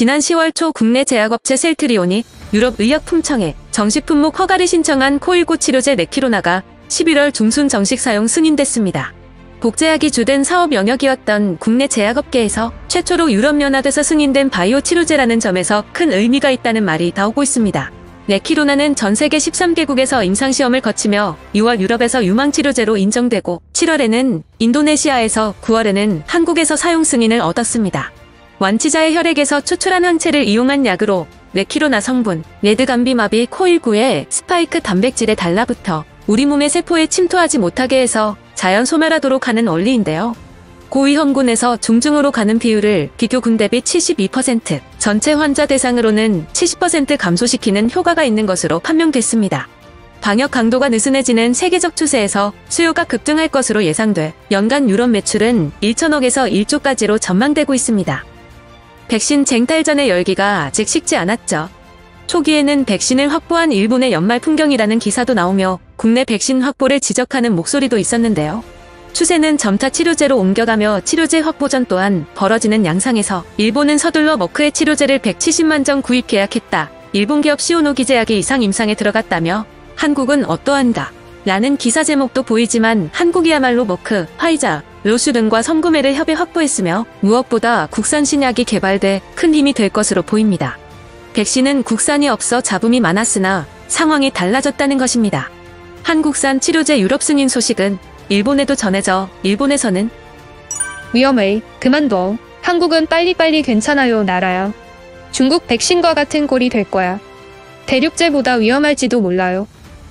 지난 10월 초 국내 제약업체 셀트리온이 유럽의약품청에 정식 품목 허가를 신청한 코일고 치료제 레키로나가 11월 중순 정식 사용 승인됐습니다. 복제약이 주된 사업 영역이었던 국내 제약업계에서 최초로 유럽연합에서 승인된 바이오 치료제라는 점에서 큰 의미가 있다는 말이 나오고 있습니다. 레키로나는 전 세계 13개국에서 임상시험을 거치며 6월 유럽에서 유망치료제로 인정되고 7월에는 인도네시아에서 9월에는 한국에서 사용 승인을 얻었습니다. 완치자의 혈액에서 추출한 항체를 이용한 약으로 레키로나 성분, 레드감비마비 코일9의 스파이크 단백질에 달라붙어 우리 몸의 세포에 침투하지 못하게 해서 자연 소멸하도록 하는 원리인데요. 고위험군에서 중증으로 가는 비율을 비교군 대비 72%, 전체 환자 대상으로는 70% 감소시키는 효과가 있는 것으로 판명됐습니다. 방역 강도가 느슨해지는 세계적 추세에서 수요가 급증할 것으로 예상돼 연간 유럽 매출은 1천억에서 1조까지로 전망되고 있습니다. 백신 쟁탈전의 열기가 아직 식지 않았죠. 초기에는 백신을 확보한 일본의 연말 풍경이라는 기사도 나오며 국내 백신 확보를 지적하는 목소리도 있었는데요. 추세는 점차 치료제로 옮겨가며 치료제 확보전 또한 벌어지는 양상에서 일본은 서둘러 머크의 치료제를 170만 정 구입 계약했다. 일본 기업 시오노기 제약이 이상 임상에 들어갔다며 한국은 어떠한가? 라는 기사 제목도 보이지만 한국이야말로 머크, 화이자, 로슈 등과 선구매를 협의 확보했으며 무엇보다 국산 신약이 개발돼 큰 힘이 될 것으로 보입니다. 백신은 국산이 없어 잡음이 많았으나 상황이 달라졌다는 것입니다. 한국산 치료제 유럽 승인 소식은 일본에도 전해져 일본에서는 위험해. 그만둬. 한국은 빨리빨리 괜찮아요. 나라야. 중국 백신과 같은 꼴이 될 거야. 대륙제보다 위험할지도 몰라요.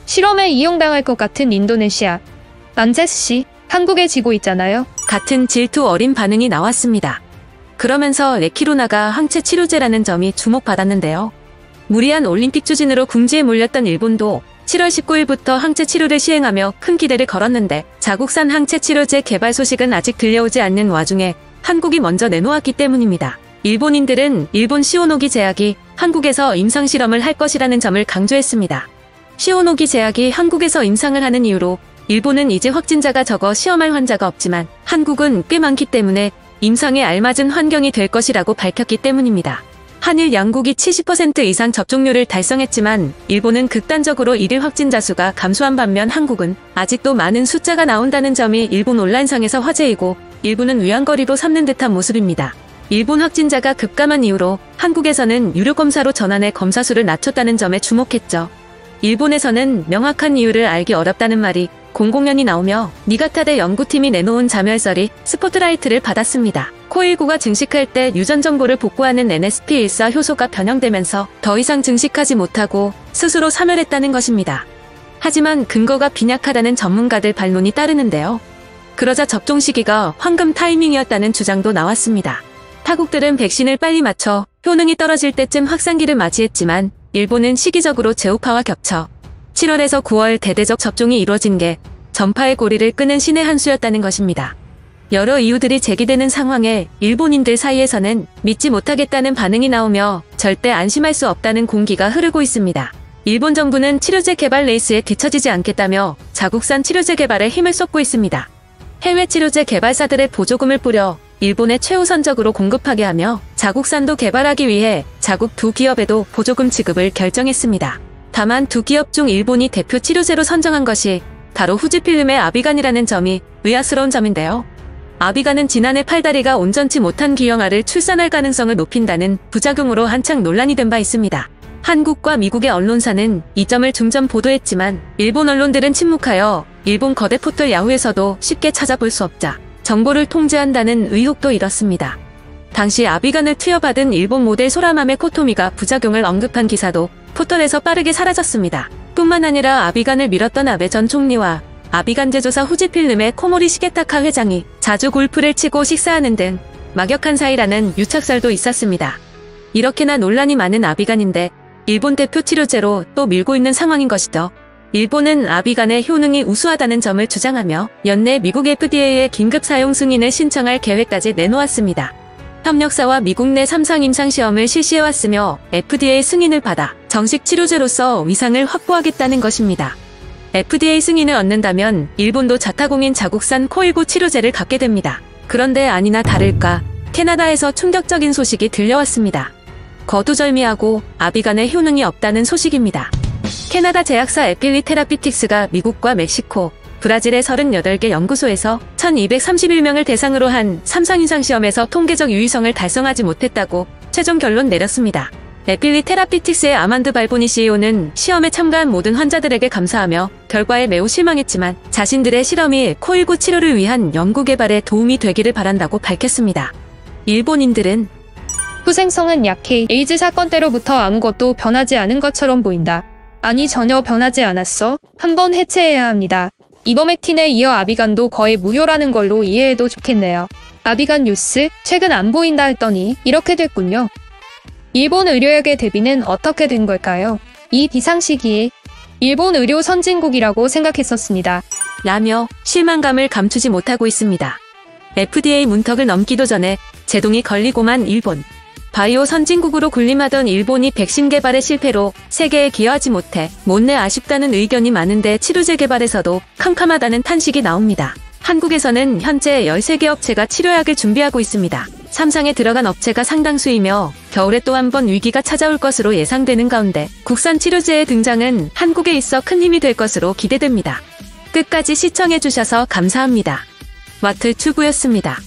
실험에 이용당할 것 같은 인도네시아. 란제스 씨, 한국에 지고 있잖아요. 같은 질투 어린 반응이 나왔습니다. 그러면서 레키로나가 항체 치료제라는 점이 주목받았는데요. 무리한 올림픽 추진으로 궁지에 몰렸던 일본도 7월 19일부터 항체 치료를 시행하며 큰 기대를 걸었는데 자국산 항체 치료제 개발 소식은 아직 들려오지 않는 와중에 한국이 먼저 내놓았기 때문입니다. 일본인들은 일본 시오노기 제약이 한국에서 임상실험을 할 것이라는 점을 강조했습니다. 시오노기 제약이 한국에서 임상을 하는 이유로 일본은 이제 확진자가 적어 시험할 환자가 없지만 한국은 꽤 많기 때문에 임상에 알맞은 환경이 될 것이라고 밝혔기 때문입니다. 한일 양국이 70% 이상 접종률을 달성했지만 일본은 극단적으로 일일 확진자 수가 감소한 반면 한국은 아직도 많은 숫자가 나온다는 점이 일본 온라인상에서 화제이고 일부는 위안거리로 삼는 듯한 모습입니다. 일본 확진자가 급감한 이후로 한국에서는 유료검사로 전환해 검사 수를 낮췄다는 점에 주목했죠. 일본에서는 명확한 이유를 알기 어렵다는 말이 공공연히 나오며 니가타대 연구팀이 내놓은 자멸설이 스포트라이트를 받았습니다. 코일9가 증식할 때 유전 정보를 복구하는 NSP14 효소가 변형되면서 더 이상 증식하지 못하고 스스로 사멸했다는 것입니다. 하지만 근거가 빈약하다는 전문가들 반론이 따르는데요. 그러자 접종 시기가 황금 타이밍이었다는 주장도 나왔습니다. 타국들은 백신을 빨리 맞춰 효능이 떨어질 때쯤 확산기를 맞이했지만 일본은 시기적으로 제우파와 겹쳐 7월에서 9월 대대적 접종이 이루어진 게 전파의 고리를 끄는 신의 한 수였다는 것입니다. 여러 이유들이 제기되는 상황에 일본인들 사이에서는 믿지 못하겠다는 반응이 나오며 절대 안심할 수 없다는 공기가 흐르고 있습니다. 일본 정부는 치료제 개발 레이스에 뒤처지지 않겠다며 자국산 치료제 개발에 힘을 쏟고 있습니다. 해외 치료제 개발사들의 보조금을 뿌려 일본에 최우선적으로 공급하게 하며 자국산도 개발하기 위해 자국 두 기업에도 보조금 지급을 결정했습니다. 다만 두 기업 중 일본이 대표 치료제로 선정한 것이 바로 후지필름의 아비간이라는 점이 의아스러운 점인데요. 아비간은 지난해 팔다리가 온전치 못한 기형아를 출산할 가능성을 높인다는 부작용으로 한창 논란이 된 바 있습니다. 한국과 미국의 언론사는 이 점을 중점 보도했지만 일본 언론들은 침묵하여 일본 거대 포털 야후에서도 쉽게 찾아볼 수 없자 정보를 통제한다는 의혹도 일었습니다. 당시 아비간을 투여받은 일본 모델 소라마메 코토미가 부작용을 언급한 기사도 포털에서 빠르게 사라졌습니다. 뿐만 아니라 아비간을 밀었던 아베 전 총리와 아비간 제조사 후지필름의 코모리 시게타카 회장이 자주 골프를 치고 식사하는 등 막역한 사이라는 유착설도 있었습니다. 이렇게나 논란이 많은 아비간인데 일본 대표 치료제로 또 밀고 있는 상황인 것이죠. 일본은 아비간의 효능이 우수하다는 점을 주장하며 연내 미국 FDA에 긴급 사용 승인을 신청할 계획까지 내놓았습니다. 협력사와 미국 내 3상 임상시험을 실시해왔으며 FDA 승인을 받아 정식 치료제로서 위상을 확보하겠다는 것입니다. FDA 승인을 얻는다면 일본도 자타공인 자국산 코일9 치료제를 갖게 됩니다. 그런데 아니나 다를까 캐나다에서 충격적인 소식이 들려왔습니다. 거두절미하고 아비간에 효능이 없다는 소식입니다. 캐나다 제약사 에필리 테라피틱스가 미국과 멕시코, 브라질의 38개 연구소에서 1231명을 대상으로 한 3상 임상 시험에서 통계적 유의성을 달성하지 못했다고 최종 결론 내렸습니다. 에필리 테라피틱스의 아만드 발보니 CEO는 시험에 참가한 모든 환자들에게 감사하며 결과에 매우 실망했지만 자신들의 실험이 코일구 치료를 위한 연구 개발에 도움이 되기를 바란다고 밝혔습니다. 일본인들은 후생성은 약해. 에이즈 사건 때로부터 아무것도 변하지 않은 것처럼 보인다. 아니 전혀 변하지 않았어. 한번 해체해야 합니다. 이버맥틴에 이어 아비간도 거의 무효라는 걸로 이해해도 좋겠네요. 아비간 뉴스 최근 안 보인다 했더니 이렇게 됐군요. 일본 의료역의 대비는 어떻게 된 걸까요? 이 비상시기에 일본 의료 선진국이라고 생각했었습니다. 라며 실망감을 감추지 못하고 있습니다. FDA 문턱을 넘기도 전에 제동이 걸리고만 일본. 바이오 선진국으로 군림하던 일본이 백신 개발의 실패로 세계에 기여하지 못해 못내 아쉽다는 의견이 많은데 치료제 개발에서도 캄캄하다는 탄식이 나옵니다. 한국에서는 현재 13개 업체가 치료약을 준비하고 있습니다. 3상에 들어간 업체가 상당수이며 겨울에 또 한 번 위기가 찾아올 것으로 예상되는 가운데 국산 치료제의 등장은 한국에 있어 큰 힘이 될 것으로 기대됩니다. 끝까지 시청해주셔서 감사합니다. 와틀튜브였습니다.